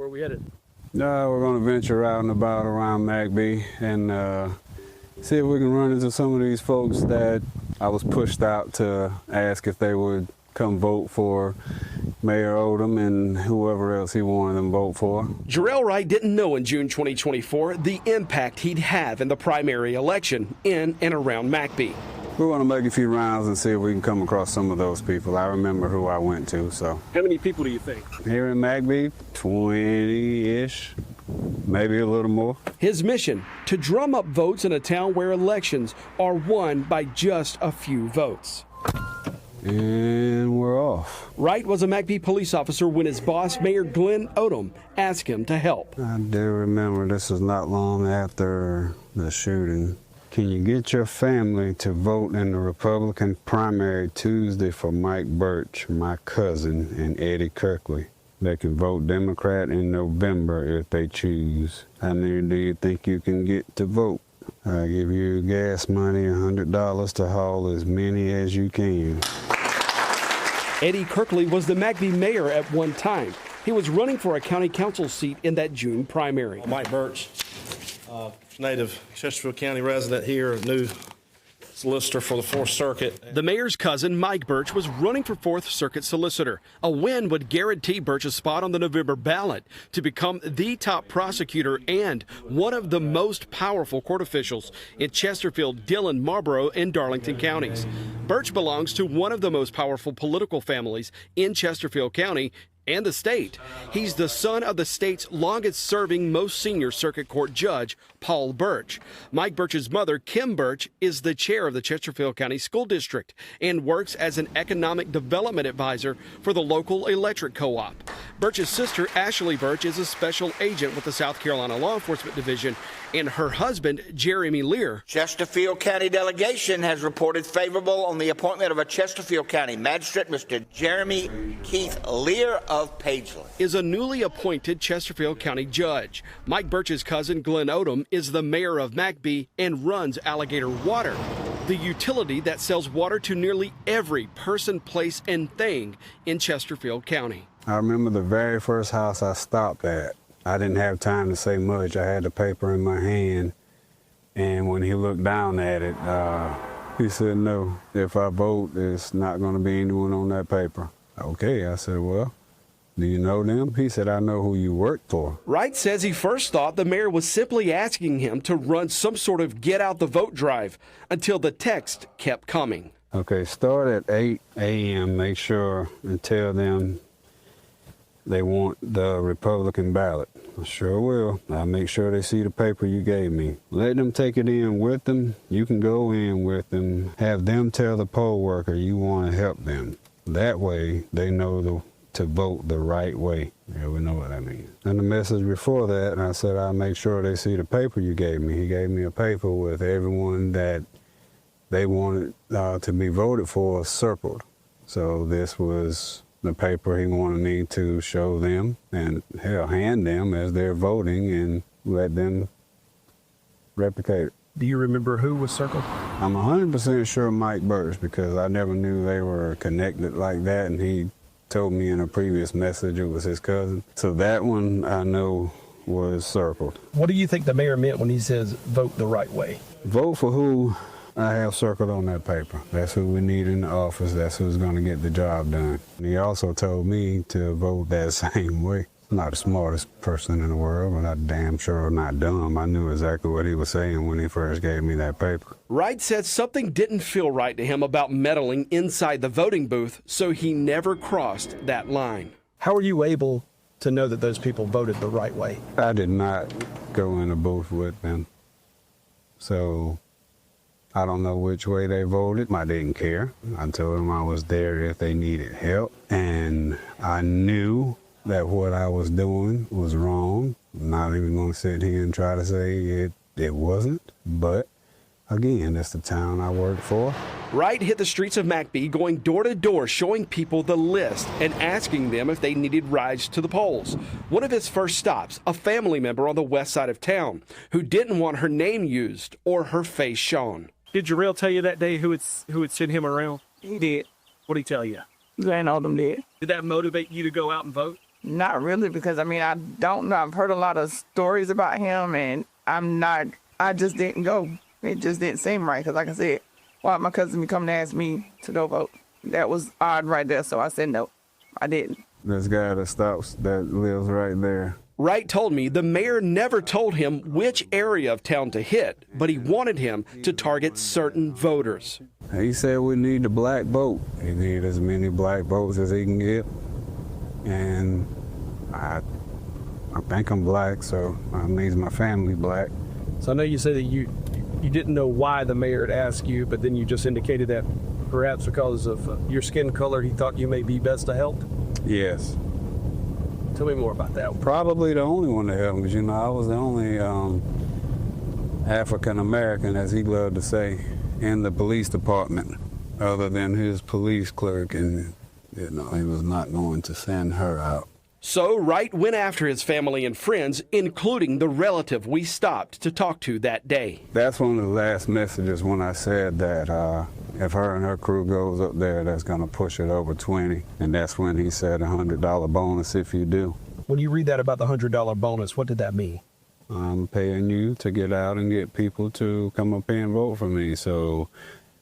Where are we headed? We're going to venture out and about around McBee and see if we can run into some of these folks that I was pushed out to ask if they would come vote for Mayor Odom and whoever else he wanted them to vote for. Jarrell Wright didn't know in June 2024 the impact he'd have in the primary election in and around McBee. We want to make a few rounds and see if we can come across some of those people. I remember who I went to, so. How many people do you think? Here in McBee, 20-ish, maybe a little more. His mission, to drum up votes in a town where elections are won by just a few votes. And we're off. Wright was a McBee police officer when his boss, Mayor Glenn Odom, asked him to help. I do remember this was not long after the shooting. Can you get your family to vote in the Republican primary Tuesday for Mike Birch, my cousin, and Eddie Kirkley? They can vote Democrat in November if they choose. How many do you think you can get to vote? I give you gas money, $100 to haul as many as you can. Eddie Kirkley was the McBee mayor at one time. He was running for a county council seat in that June primary. Mike Birch, native Chesterfield County resident here, new solicitor for the 4th Circuit. The mayor's cousin, Mike Birch, was running for 4th Circuit solicitor. A win would guarantee Birch a spot on the November ballot to become the top prosecutor and one of the most powerful court officials in Chesterfield, Dillon, Marlboro, and Darlington counties. Birch belongs to one of the most powerful political families in Chesterfield County and the state. He's the son of the state's longest-serving, most senior circuit court judge, Paul Birch. Mike Birch's mother, Kim Birch, is the chair of the Chesterfield County School District and works as an economic development advisor for the local electric co-op. Birch's sister, Ashley Birch, is a special agent with the South Carolina Law Enforcement Division, and her husband, Jeremy Lear. Chesterfield County delegation has reported favorable on the appointment of a Chesterfield County magistrate, Mr. Jeremy Keith Lear of Paisley. Is a newly appointed Chesterfield County judge. Mike Birch's cousin, Glenn Odom, is the mayor of McBee and runs Alligator Water, the utility that sells water to nearly every person, place, and thing in Chesterfield County. I remember the very first house I stopped at. I didn't have time to say much. I had the paper in my hand, and when he looked down at it, he said, "No, if I vote, it's not going to be anyone on that paper." Okay, I said, "Well, do you know them?" He said, "I know who you work for." Wright says he first thought the mayor was simply asking him to run some sort of get-out-the-vote drive until the text kept coming. Okay, start at 8 a.m., make sure and tell them they want the Republican ballot. I sure will. I'll make sure they see the paper you gave me. Let them take it in with them. You can go in with them. Have them tell the poll worker you want to help them. That way they know to vote the right way. Yeah, we know what that means. And the message before that, I said I'll make sure they see the paper you gave me. He gave me a paper with everyone that they wanted to be voted for circled. So this was the paper he wanted me to show them and hand them as they're voting and let them replicate it. Do you remember who was circled? I'm 100% sure Mike Birch, because I never knew they were connected like that, and he told me in a previous message it was his cousin. So that one I know was circled. What do you think the mayor meant when he says vote the right way? Vote for who I have circled on that paper. That's who we need in the office. That's who's going to get the job done. And he also told me to vote that same way. I'm not the smartest person in the world, but I'm damn sure not dumb. I knew exactly what he was saying when he first gave me that paper. Wright said something didn't feel right to him about meddling inside the voting booth, so he never crossed that line. How were you able to know that those people voted the right way? I did not go in the booth with them. So I don't know which way they voted. I didn't care. I told them I was there if they needed help. And I knew that what I was doing was wrong. I'm not even going to sit here and try to say it wasn't. But again, that's the town I work for. Wright hit the streets of McBee, going door to door, showing people the list and asking them if they needed rides to the polls. One of his first stops, a family member on the west side of town who didn't want her name used or her face shown. Did Jarrell tell you that day who would send him around? He did. What did he tell you? Glenn Odom did. Did that motivate you to go out and vote? Not really, because I mean, I don't know. I've heard a lot of stories about him, and I just didn't go. It just didn't seem right, because like I said, why my cousin be coming to ask me to go vote? That was odd right there, so I said no, I didn't. This guy that lives right there. Wright told me the mayor never told him which area of town to hit, but he wanted him to target certain voters. He said we need the black vote. He need as many black votes as he can get. And I think I'm black, so that means my family black. So I know you say that you didn't know why the mayor had asked you, but then you just indicated that perhaps because of your skin color, he thought you may be best to help. Yes. Tell me more about that. Probably the only one to help him, because, you know, I was the only African-American, as he loved to say, in the police department, other than his police clerk, and, you know, he was not going to send her out. So Wright went after his family and friends, including the relative we stopped to talk to that day. That's one of the last messages when I said that if her and her crew goes up there, that's going to push it over 20. And that's when he said $100 bonus if you do. When you read that about the $100 bonus, what did that mean? I'm paying you to get out and get people to come up here and vote for me. So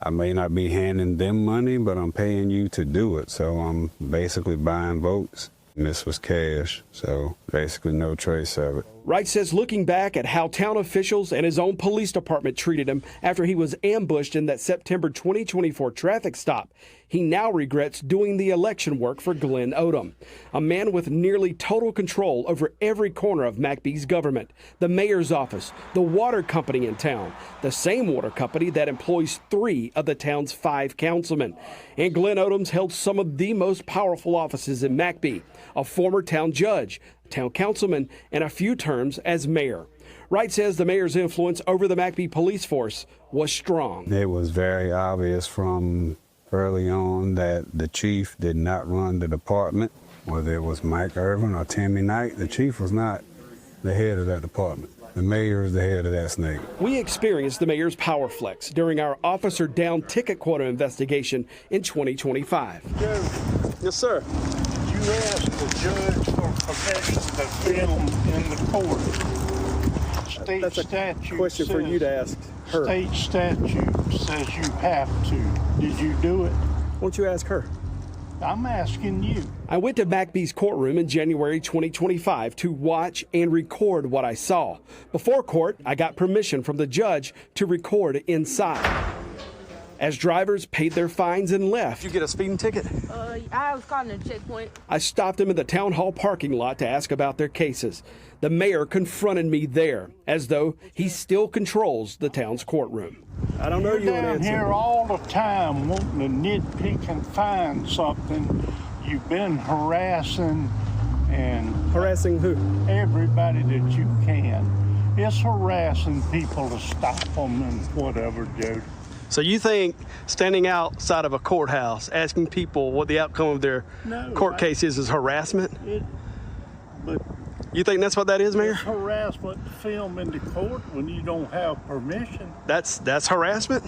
I may not be handing them money, but I'm paying you to do it. So I'm basically buying votes. And this was cash, so basically no trace of it. Wright says looking back at how town officials and his own police department treated him after he was ambushed in that September 2024 traffic stop, he now regrets doing the election work for Glenn Odom, a man with nearly total control over every corner of McBee's government, the mayor's office, the water company in town, the same water company that employs 3 of the town's 5 councilmen. And Glenn Odom's held some of the most powerful offices in McBee, a former town judge, town councilman, and a few terms as mayor. Wright says the mayor's influence over the McBee police force was strong. It was very obvious from early on that the chief did not run the department, whether it was Mike Irvin or Tammy Knight. The chief was not the head of that department. The mayor is the head of that snake. We experienced the mayor's power flex during our officer down ticket quota investigation in 2025. Joe. Yes, sir. You asked the judge for permission to film in the court. State That's a statute question for you to ask her. State statute says you have to. Did you do it? Why don't you ask her? I'm asking you. I went to McBee's courtroom in January 2025 to watch and record what I saw. Before court, I got permission from the judge to record inside. As drivers paid their fines and left, Did you get a speeding ticket? I was caught in a checkpoint. I stopped them in the town hall parking lot to ask about their cases. The mayor confronted me there, as though he still controls the town's courtroom. I don't know You're you want to down answer. here all the time wanting to nitpick and find something. You've been harassing and Harassing who? everybody that you can. It's harassing people to stop them and whatever, Joe. So you think standing outside of a courthouse asking people what the outcome of their court case is harassment? But You think that's what that is, Mayor? it's harassment to film in the court when you don't have permission. That's harassment?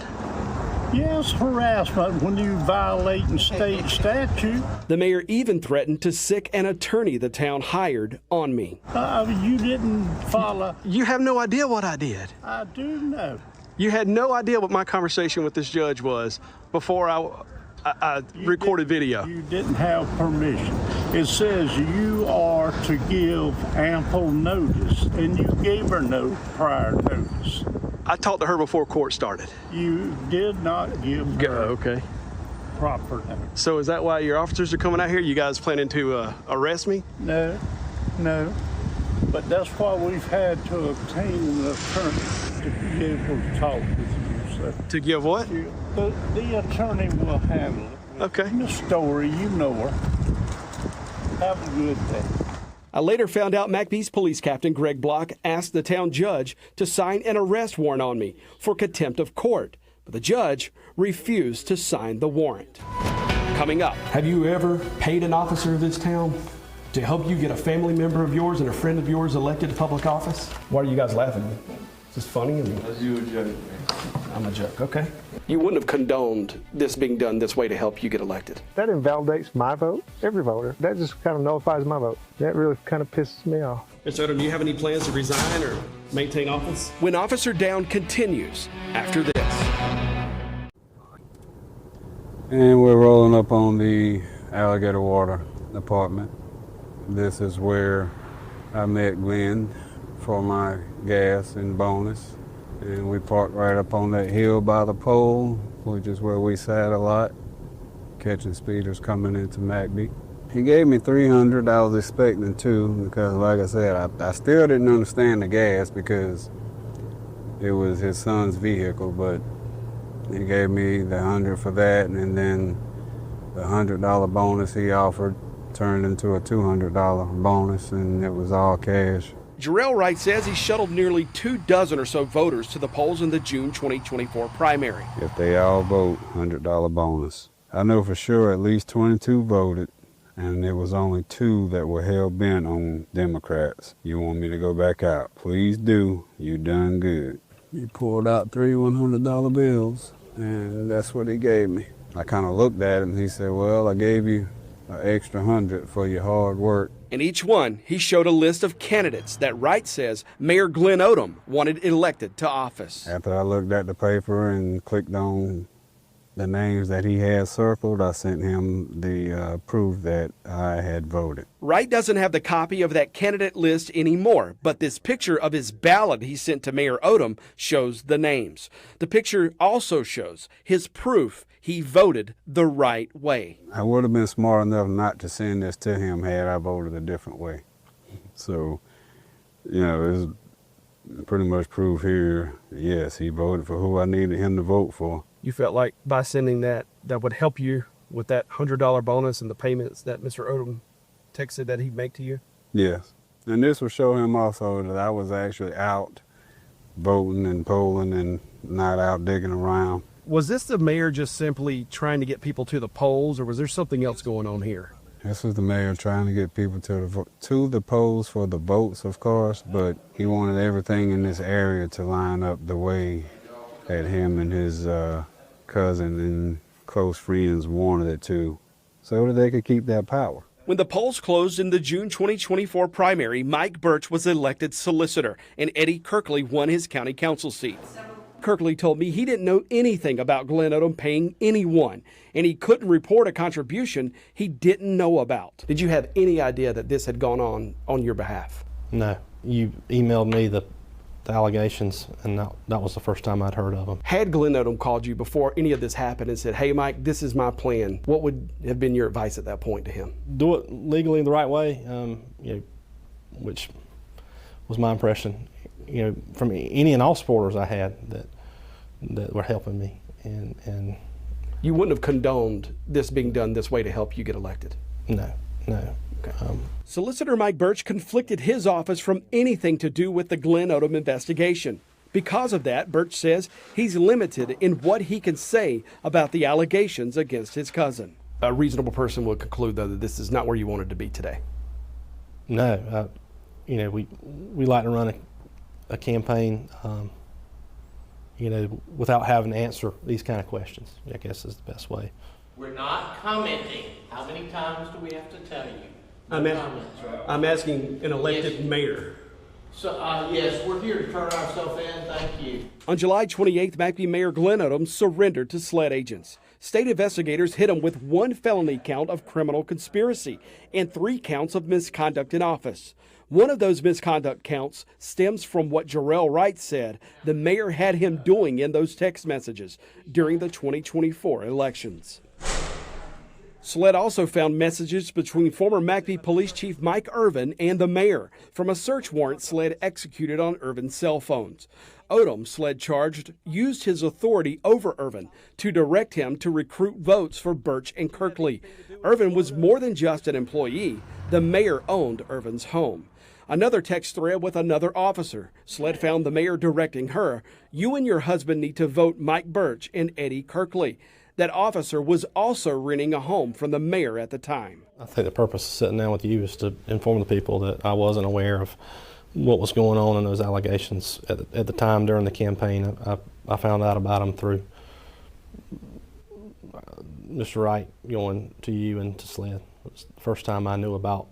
Yes, harassment when you violating state statute. The mayor even threatened to sick an attorney the town hired on me. You didn't follow. You have no idea what I did. I do know. You had no idea what my conversation with this judge was before I recorded video. You didn't have permission. It says you are to give ample notice, and you gave her no prior notice. I talked to her before court started. You did not give her Okay. proper notice. So is that why your officers are coming out here? You guys planning to arrest me? No. But that's why we've had to obtain an attorney to be able to talk with you. So To give what? the attorney will handle it. Okay. Miss Story, you know her. Have a good day. I later found out McBee's police captain, Greg Block, asked the town judge to sign an arrest warrant on me for contempt of court, but the judge refused to sign the warrant. Coming up, have you ever paid an officer of this town to help you get a family member of yours and a friend of yours elected to public office? Why are you guys laughing? Is this funny? That's you a joke, man. I'm a joke, okay. You wouldn't have condoned this being done this way to help you get elected. That invalidates my vote, every voter. That just kind of nullifies my vote. That really kind of pisses me off. Mr. Odom, do you have any plans to resign or maintain office? When Officer Down continues after this. And we're rolling up on the Alligator Water apartment. This is where I met Glenn for my gas and bonus. And we parked right up on that hill by the pole, which is where we sat a lot, catching speeders coming into McBee. He gave me $300. I was expecting $2 because, like I said, I still didn't understand the gas because it was his son's vehicle, but he gave me the $100 for that, and then the $100 bonus he offered turned into a $200 bonus, and it was all cash. Jarrell Wright says he shuttled nearly 24 or so voters to the polls in the June 2024 primary. If they all vote, $100 bonus. I know for sure at least 22 voted, and there was only 2 that were hell-bent on Democrats. You want me to go back out? Please do. You done good. He pulled out 3 $100 bills, and that's what he gave me. I kind of looked at him, and he said, well, I gave you an extra $100 for your hard work. In each one, he showed a list of candidates that Wright says Mayor Glenn Odom wanted elected to office. After I looked at the paper and clicked on the names that he had circled, I sent him the proof that I had voted. Wright doesn't have the copy of that candidate list anymore, but this picture of his ballot he sent to Mayor Odom shows the names. The picture also shows his proof he voted the right way. I would have been smart enough not to send this to him had I voted a different way. So, you know, it's pretty much proof here, yes, he voted for who I needed him to vote for. You felt like by sending that would help you with that $100 bonus and the payments that Mr. Odom texted that he'd make to you? Yes. And this will show him also that I was actually out voting and polling and not out digging around. Was this the mayor just simply trying to get people to the polls, or was there something else going on here? This was the mayor trying to get people to the polls for the votes, of course, but he wanted everything in this area to line up the way that him and his cousin and close friends wanted it to, so that they could keep that power. When the polls closed in the June 2024 primary, Mike Birch was elected solicitor, and Eddie Kirkley won his county council seat. Kirkley told me he didn't know anything about Glenn Odom paying anyone, and he couldn't report a contribution he didn't know about. Did you have any idea that this had gone on your behalf? No. You emailed me the allegations, and that was the first time I'd heard of them. Had Glenn Odom called you before any of this happened and said, hey, Mike, this is my plan, what would have been your advice at that point to him? Do it legally the right way, which was my impression. From any and all supporters I had that were helping me, and you wouldn't have condoned this being done this way to help you get elected? No. Okay. Solicitor Mike Birch conflicted his office from anything to do with the Glenn Odom investigation. Because of that, Birch says he's limited in what he can say about the allegations against his cousin. A reasonable person would conclude, though, that this is not where you wanted to be today. No, we like to run a campaign, without having to answer these kind of questions, I guess is the best way. We're not commenting. How many times do we have to tell you? I'm asking an elected mayor. So, yes, we're here to turn ourselves in. Thank you. On July 28th, McBee Mayor Glenn Odom surrendered to SLED agents. State investigators hit him with 1 felony count of criminal conspiracy and 3 counts of misconduct in office. One of those misconduct counts stems from what Jarrell Wright said the mayor had him doing in those text messages during the 2024 elections. SLED also found messages between former McBee Police Chief Mike Irvin and the mayor from a search warrant SLED executed on Irvin's cell phones. Odom, SLED charged, used his authority over Irvin to direct him to recruit votes for Birch and Kirkley. Irvin was more than just an employee. The mayor owned Irvin's home. Another text thread with another officer. SLED found the mayor directing her, you and your husband need to vote Mike Birch and Eddie Kirkley. That officer was also renting a home from the mayor at the time. I think the purpose of sitting down with you is to inform the people that I wasn't aware of what was going on in those allegations at the time during the campaign. I found out about them through Mr. Wright going to you and to SLED. It was the first time I knew about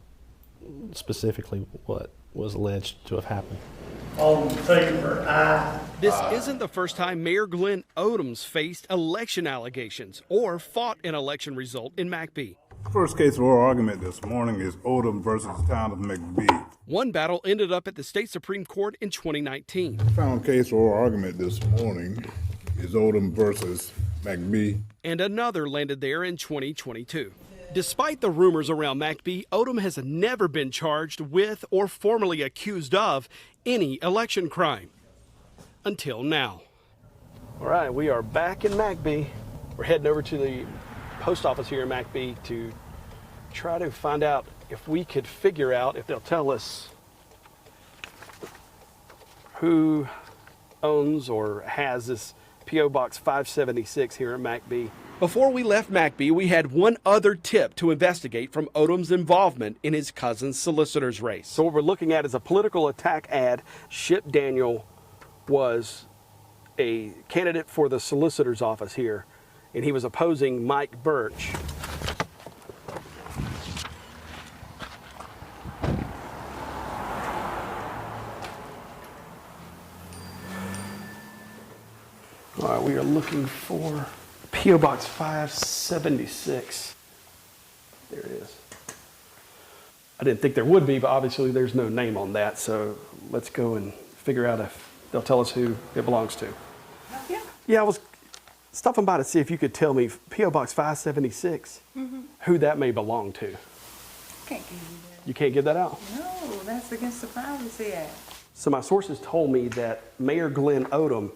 specifically what was alleged to have happened. All in favor, aye. This isn't the first time Mayor Glenn Odom's faced election allegations or fought an election result in McBee. First case of oral argument this morning is Odom versus the town of McBee. One battle ended up at the state Supreme Court in 2019. Final case of oral argument this morning is Odom versus McBee. And another landed there in 2022. Despite the rumors around McBee, Odom has never been charged with or formally accused of any election crime. Until now. All right, we are back in McBee. We're heading over to the post office here in McBee to try to find out if we could figure out if they'll tell us who owns or has this P.O. Box 576 here in McBee. Before we left McBee, we had one other tip to investigate from Odom's involvement in his cousin's solicitor's race. So what we're looking at is a political attack ad. Ship Daniel was a candidate for the solicitor's office here, and he was opposing Mike Birch. All right, we are looking for P.O. Box 576. There it is. I didn't think there would be, but obviously there's no name on that, so let's go and figure out if they'll tell us who it belongs to. Yeah, I was stopping by to see if you could tell me P.O. Box 576, who that may belong to. Can't give you that. You can't give that out? No, that's against the Privacy Act. So my sources told me that Mayor Glenn Odom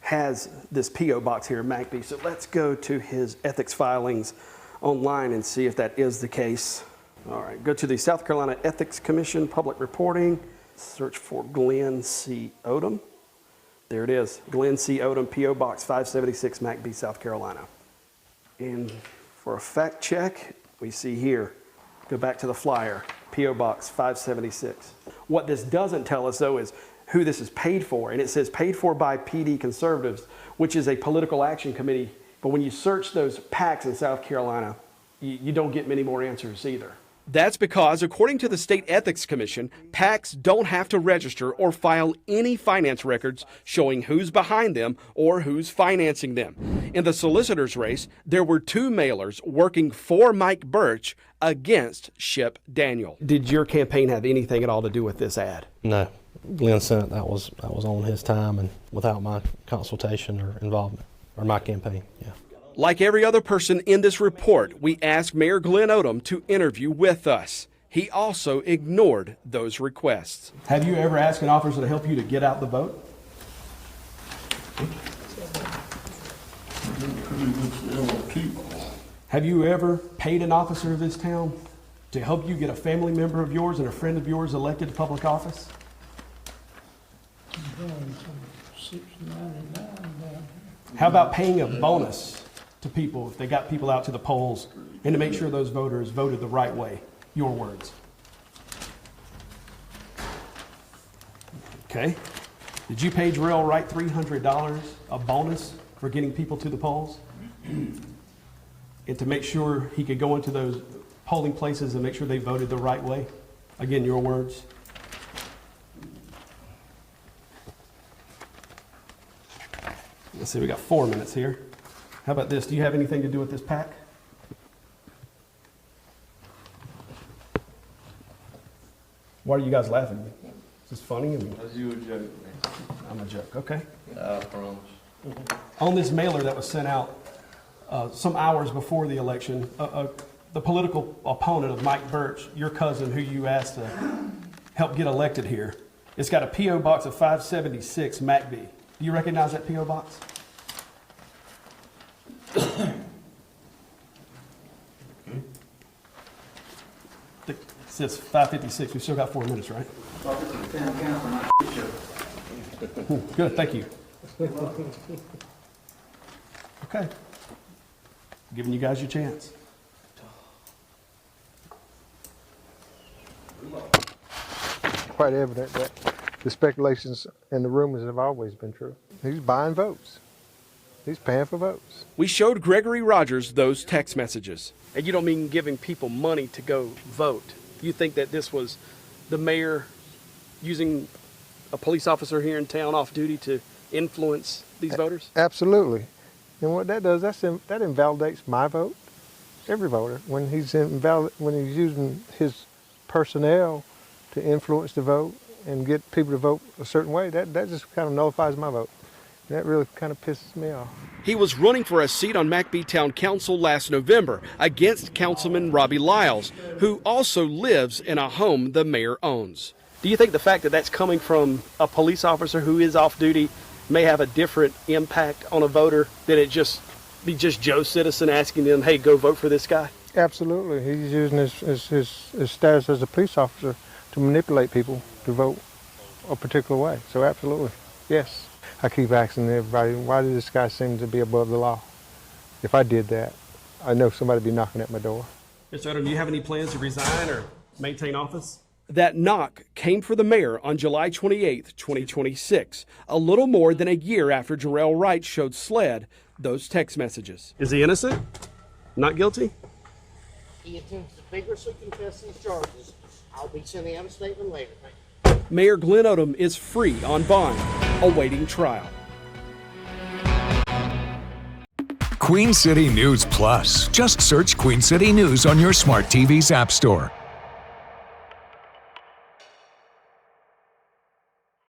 has this P.O. box here in McBee. So let's go to his ethics filings online and see if that is the case. All right, go to the South Carolina Ethics Commission Public Reporting. Search for Glenn C. Odom. There it is, Glenn C. Odom, P.O. Box 576, McBee, South Carolina. And for a fact check, we see here, go back to the flyer, P.O. Box 576. What this doesn't tell us, though, is who this is paid for. And it says paid for by PD Conservatives, which is a political action committee. But when you search those PACs in South Carolina, you don't get many more answers either. That's because, according to the State Ethics Commission, PACs don't have to register or file any finance records showing who's behind them or who's financing them. In the solicitor's race, there were two mailers working for Mike Birch against Ship Daniel. Did your campaign have anything at all to do with this ad? No. Glenn sent it. That was on his time and without my consultation or involvement, or my campaign, yeah. Like every other person in this report, we asked Mayor Glenn Odom to interview with us. He also ignored those requests. Have you ever asked an officer to help you to get out the vote? Have you ever paid an officer of this town to help you get a family member of yours and a friend of yours elected to public office? How about paying a bonus to people if they got people out to the polls and to make sure those voters voted the right way? Your words. Okay. Did you pay Jarrell Wright $300 a bonus for getting people to the polls? And to make sure he could go into those polling places and make sure they voted the right way? Again, your words. Let's see, we got 4 minutes here. How about this? Do you have anything to do with this PAC? Why are you guys laughing? Is this funny? That's you a joke, man. I'm a joke, okay. I promise. On this mailer that was sent out some hours before the election, the political opponent of Mike Birch, your cousin who you asked to help get elected here, it's got a P.O. box of 576 McBee. Do you recognize that P.O. box? It says 556. We've still got 4 minutes, right? Good, thank you. Okay. Giving you guys your chance. Quite evident that the speculations and the rumors have always been true. He's buying votes. He's paying for votes. We showed Gregory Rogers those text messages. And you don't mean giving people money to go vote. You think that this was the mayor using a police officer here in town off duty to influence these voters? Absolutely. And what that does, that invalidates my vote, every voter. When he's using his personnel to influence the vote and get people to vote a certain way, that just kind of nullifies my vote. That really kind of pisses me off. He was running for a seat on McBee Town Council last November against Councilman Robbie Lyles, who also lives in a home the mayor owns. Do you think the fact that that's coming from a police officer who is off duty may have a different impact on a voter than it just be just Joe citizen asking them, hey, go vote for this guy? Absolutely. He's using his status as a police officer to manipulate people to vote a particular way. So absolutely, yes. I keep asking everybody, why does this guy seem to be above the law? If I did that, I know somebody would be knocking at my door. Mr. Odom, do you have any plans to resign or maintain office? That knock came for the mayor on July 28, 2026, a little more than a year after Jarrell Wright showed SLED those text messages. Is he innocent? Not guilty? He intends to vigorously contest these charges. I'll be sending out a statement later. Mayor Glenn Odom is free on bond, awaiting trial. Queen City News Plus. Just search Queen City News on your smart TV's app store.